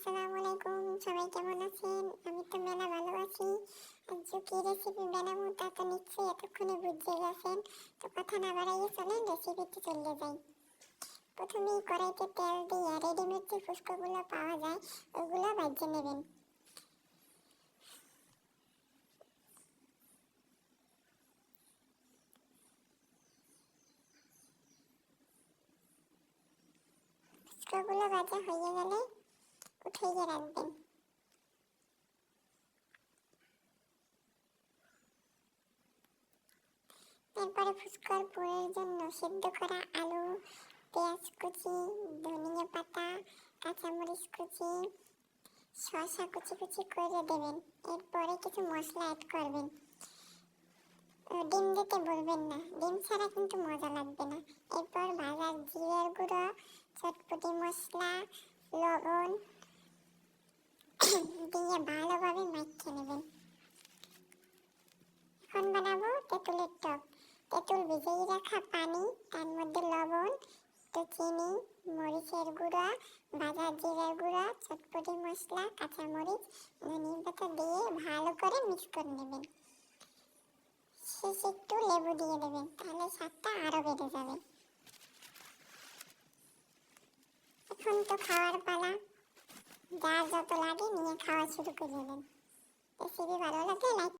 আসসালামু আলাইকুম, সবাই কেমন আছেন? আমি তো মেলা ভালো আছি। আজকে কি রেসিপি বানাবো তা তো নিশ্চয়ই এতক্ষণে বুঝে গেছেন। তো কথা না বাড়াইয়ে চলেন রেসিপিতে চলে যাই। প্রথমেই কড়াইতে তেল দিয়ে রেডিমেড যে ফুচকাগুলো পাওয়া যায় ওগুলো ভেজে নেবেন। ফুচকাগুলো ভাজা হয়ে গেলে উঠিয়ে রাখবেন। এরপরে ফুচকার পুরের জন্য সেদ্ধ করা আলু, পেঁয়াজ কুচি, ধনিয়া পাতা, কাঁচামরিচ কুচি, শসা কুচি কুচি করে দেবেন। এরপরে কিছু মশলা অ্যাড করবেন। ডিম দিতে বলবেন না, ডিম ছাড়া কিন্তু মজা লাগবে না। এরপর ভাজা জিরের গুঁড়ো, চটপটি মশলা, লবণ দিয়ে ভালোভাবে মাখিয়ে নেবেন। এখন বানাবো তেঁতুলের টক। তেঁতুল ভিজিয়ে রাখা পানি, তার মধ্যে লবণ, একটু চিনি, মরিচের গুঁড়া, ভাজা জিরের গুঁড়া, চটপটি মশলা, কাঁচামরিচ, ধনিয়া পাতা দিয়ে ভালো করে মিক্স করে নেবেন। শেষে একটু লেবু দিয়ে দেবেন, তাহলে স্বাদটা আরো বেড়ে যাবে। এখন তো খাওয়ার পালা, যার যত লাগে নিয়ে খাওয়া শুরু করে দেবেন। রেসিপি ভালো লাগলে লাইক